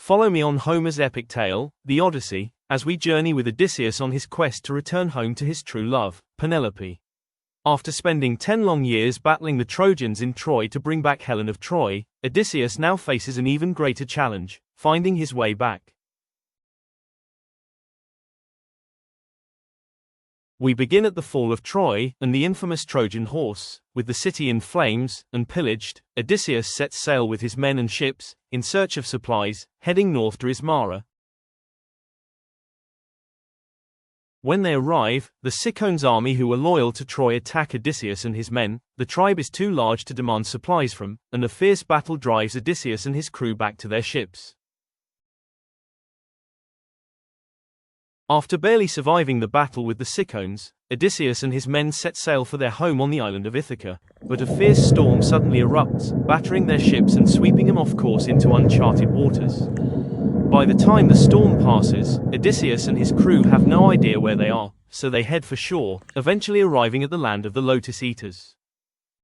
Follow me on Homer's epic tale, the Odyssey, as we journey with Odysseus on his quest to return home to his true love, Penelope. After spending 10 long years battling the Trojans in Troy to bring back Helen of Troy, Odysseus now faces an even greater challenge, finding his way back. We begin at the fall of Troy and the infamous Trojan horse. With the city in flames and pillaged, Odysseus sets sail with his men and ships, in search of supplies, heading north to Ismara. When they arrive, the Cicons' army who were loyal to Troy attack Odysseus and his men. The tribe is too large to demand supplies from, and a fierce battle drives Odysseus and his crew back to their ships. After barely surviving the battle with the Cicons, Odysseus and his men set sail for their home on the island of Ithaca, but a fierce storm suddenly erupts, battering their ships and sweeping them off course into uncharted waters. By the time the storm passes, Odysseus and his crew have no idea where they are, so they head for shore, eventually arriving at the land of the Lotus Eaters.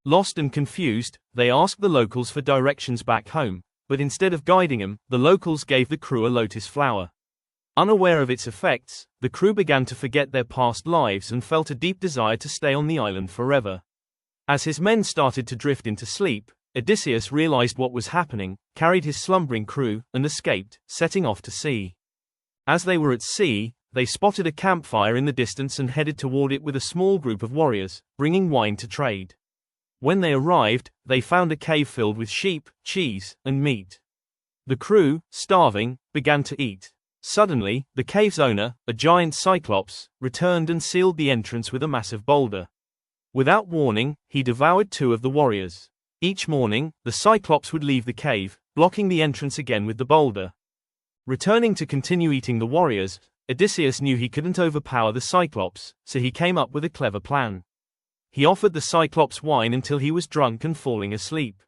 Lost and confused, they ask the locals for directions back home, but instead of guiding them, the locals gave the crew a lotus flower. Unaware of its effects, the crew began to forget their past lives and felt a deep desire to stay on the island forever. As his men started to drift into sleep, Odysseus realized what was happening, carried his slumbering crew, and escaped, setting off to sea. As they were at sea, they spotted a campfire in the distance and headed toward it with a small group of warriors, bringing wine to trade. When they arrived, they found a cave filled with sheep, cheese, and meat. The crew, starving, began to eat. Suddenly, the cave's owner, a giant cyclops, returned and sealed the entrance with a massive boulder. Without warning, he devoured 2 of the warriors. Each morning, the cyclops would leave the cave, blocking the entrance again with the boulder. Returning to continue eating the warriors, Odysseus knew he couldn't overpower the cyclops, so he came up with a clever plan. He offered the cyclops wine until he was drunk and falling asleep.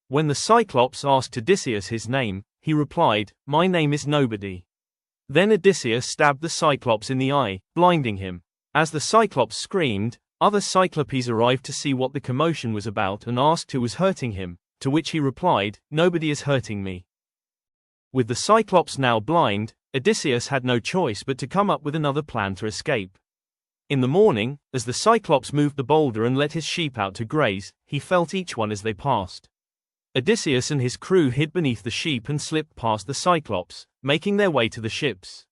When the cyclops asked Odysseus his name, he replied, "My name is Nobody." Then Odysseus stabbed the Cyclops in the eye, blinding him. As the Cyclops screamed, other Cyclopes arrived to see what the commotion was about and asked who was hurting him, to which he replied, "Nobody is hurting me." With the Cyclops now blind, Odysseus had no choice but to come up with another plan to escape. In the morning, as the Cyclops moved the boulder and let his sheep out to graze, he felt each one as they passed. Odysseus and his crew hid beneath the sheep and slipped past the Cyclops, making their way to the ships.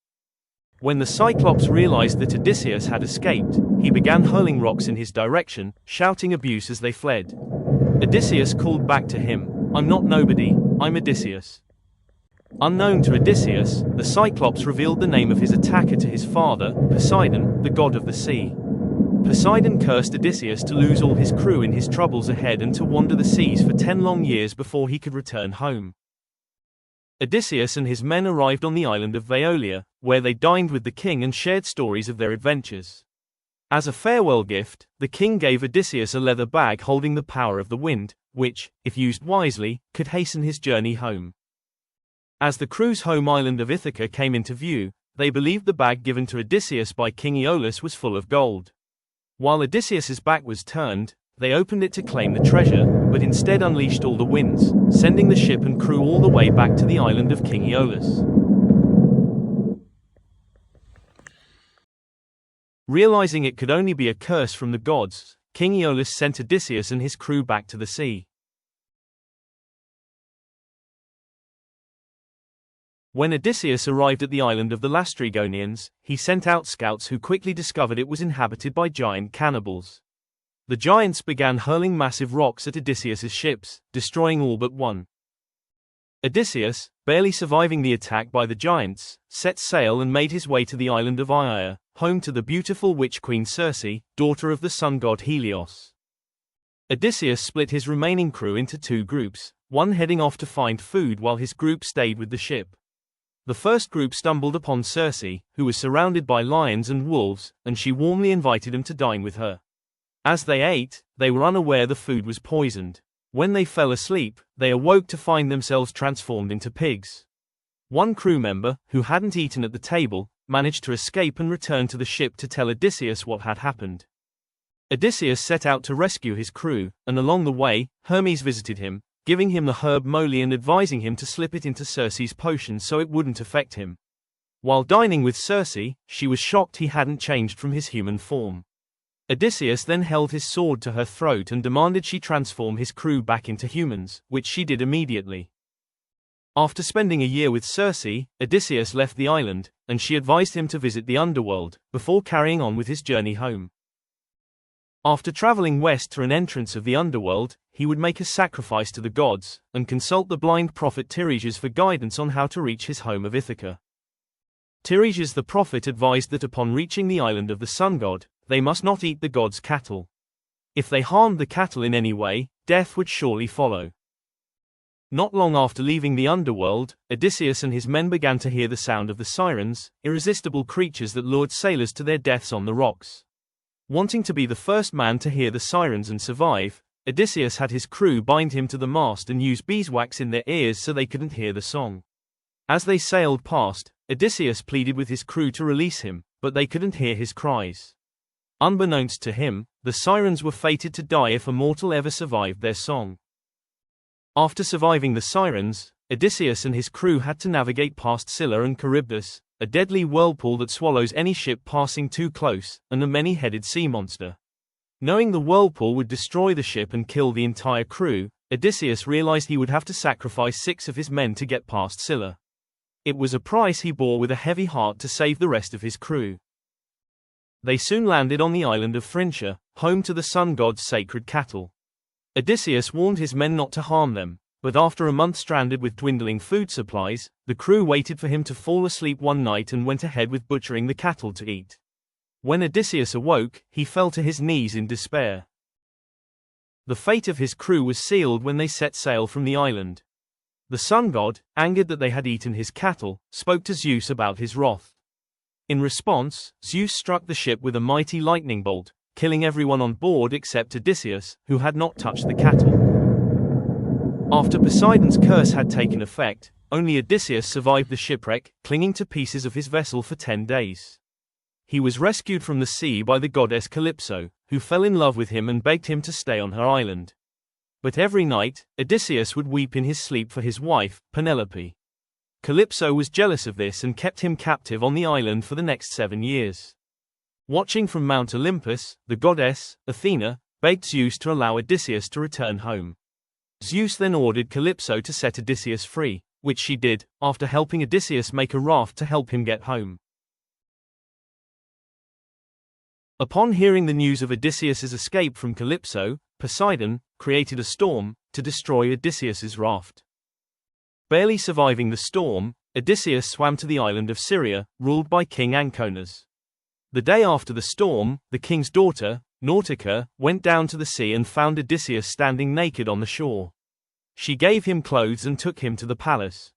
When the Cyclops realized that Odysseus had escaped, he began hurling rocks in his direction, shouting abuse as they fled. Odysseus called back to him, "I'm not Nobody, I'm Odysseus." Unknown to Odysseus, the Cyclops revealed the name of his attacker to his father, Poseidon, the god of the sea. Poseidon cursed Odysseus to lose all his crew in his troubles ahead and to wander the seas for 10 long years before he could return home. Odysseus and his men arrived on the island of Veolia, where they dined with the king and shared stories of their adventures. As a farewell gift, the king gave Odysseus a leather bag holding the power of the wind, which, if used wisely, could hasten his journey home. As the crew's home island of Ithaca came into view, they believed the bag given to Odysseus by King Aeolus was full of gold. While Odysseus's back was turned, they opened it to claim the treasure, but instead unleashed all the winds, sending the ship and crew all the way back to the island of King Aeolus. Realizing it could only be a curse from the gods, King Aeolus sent Odysseus and his crew back to the sea. When Odysseus arrived at the island of the Lastrygonians, he sent out scouts who quickly discovered it was inhabited by giant cannibals. The giants began hurling massive rocks at Odysseus's ships, destroying all but one. Odysseus, barely surviving the attack by the giants, set sail and made his way to the island of Aia, home to the beautiful witch queen Circe, daughter of the sun god Helios. Odysseus split his remaining crew into 2 groups, one heading off to find food while his group stayed with the ship. The first group stumbled upon Circe, who was surrounded by lions and wolves, and she warmly invited them to dine with her. As they ate, they were unaware the food was poisoned. When they fell asleep, they awoke to find themselves transformed into pigs. One crew member, who hadn't eaten at the table, managed to escape and return to the ship to tell Odysseus what had happened. Odysseus set out to rescue his crew, and along the way, Hermes visited him, giving him the herb moly and advising him to slip it into Circe's potion so it wouldn't affect him. While dining with Circe, she was shocked he hadn't changed from his human form. Odysseus then held his sword to her throat and demanded she transform his crew back into humans, which she did immediately. After spending a year with Circe, Odysseus left the island, and she advised him to visit the underworld, before carrying on with his journey home. After traveling west through an entrance of the underworld, he would make a sacrifice to the gods, and consult the blind prophet Tiresias for guidance on how to reach his home of Ithaca. Tiresias the prophet advised that upon reaching the island of the sun god, they must not eat the god's cattle. If they harmed the cattle in any way, death would surely follow. Not long after leaving the underworld, Odysseus and his men began to hear the sound of the sirens, irresistible creatures that lured sailors to their deaths on the rocks. Wanting to be the first man to hear the sirens and survive, Odysseus had his crew bind him to the mast and use beeswax in their ears so they couldn't hear the song. As they sailed past, Odysseus pleaded with his crew to release him, but they couldn't hear his cries. Unbeknownst to him, the sirens were fated to die if a mortal ever survived their song. After surviving the sirens, Odysseus and his crew had to navigate past Scylla and Charybdis, a deadly whirlpool that swallows any ship passing too close, and a many-headed sea monster. Knowing the whirlpool would destroy the ship and kill the entire crew, Odysseus realized he would have to sacrifice 6 of his men to get past Scylla. It was a price he bore with a heavy heart to save the rest of his crew. They soon landed on the island of Phrygia, home to the sun god's sacred cattle. Odysseus warned his men not to harm them, but after a month stranded with dwindling food supplies, the crew waited for him to fall asleep one night and went ahead with butchering the cattle to eat. When Odysseus awoke, he fell to his knees in despair. The fate of his crew was sealed when they set sail from the island. The sun god, angered that they had eaten his cattle, spoke to Zeus about his wrath. In response, Zeus struck the ship with a mighty lightning bolt, killing everyone on board except Odysseus, who had not touched the cattle. After Poseidon's curse had taken effect, only Odysseus survived the shipwreck, clinging to pieces of his vessel for 10 days. He was rescued from the sea by the goddess Calypso, who fell in love with him and begged him to stay on her island. But every night, Odysseus would weep in his sleep for his wife, Penelope. Calypso was jealous of this and kept him captive on the island for the next 7 years. Watching from Mount Olympus, the goddess, Athena, begged Zeus to allow Odysseus to return home. Zeus then ordered Calypso to set Odysseus free, which she did, after helping Odysseus make a raft to help him get home. Upon hearing the news of Odysseus's escape from Calypso, Poseidon created a storm to destroy Odysseus's raft. Barely surviving the storm, Odysseus swam to the island of Syria, ruled by King Anchises. The day after the storm, the king's daughter, Nautica, went down to the sea and found Odysseus standing naked on the shore. She gave him clothes and took him to the palace.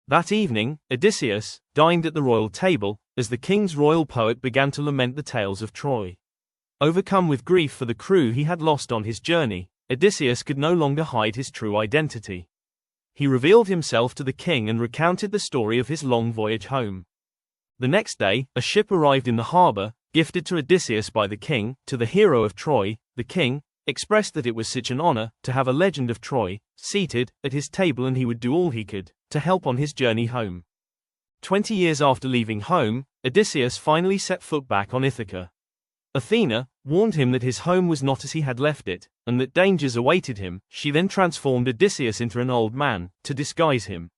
That evening, Odysseus dined at the royal table, as the king's royal poet began to lament the tales of Troy. Overcome with grief for the crew he had lost on his journey, Odysseus could no longer hide his true identity. He revealed himself to the king and recounted the story of his long voyage home. The next day, a ship arrived in the harbor, gifted to Odysseus by the king. To the hero of Troy, the king expressed that it was such an honor to have a legend of Troy seated at his table, and he would do all he could to help on his journey home. 20 years after leaving home, Odysseus finally set foot back on Ithaca. Athena warned him that his home was not as he had left it, and that dangers awaited him. She then transformed Odysseus into an old man to disguise him.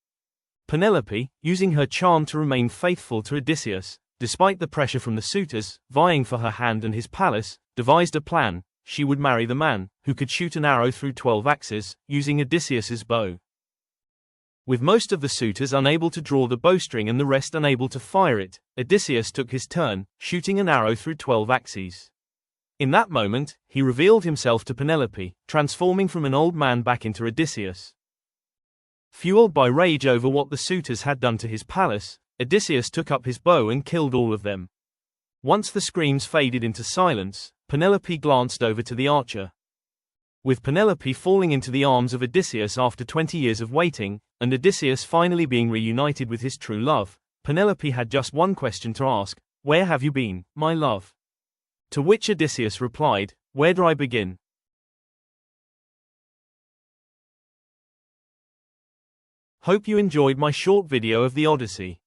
Penelope, using her charm to remain faithful to Odysseus, despite the pressure from the suitors vying for her hand and his palace, devised a plan. She would marry the man who could shoot an arrow through 12 axes, using Odysseus's bow. With most of the suitors unable to draw the bowstring and the rest unable to fire it, Odysseus took his turn, shooting an arrow through 12 axes. In that moment, he revealed himself to Penelope, transforming from an old man back into Odysseus. Fueled by rage over what the suitors had done to his palace, Odysseus took up his bow and killed all of them. Once the screams faded into silence, Penelope glanced over to the archer. With Penelope falling into the arms of Odysseus after 20 years of waiting, and Odysseus finally being reunited with his true love, Penelope had just one question to ask: "Where have you been, my love?" To which Odysseus replied, "Where do I begin? Hope you enjoyed my short video of the Odyssey.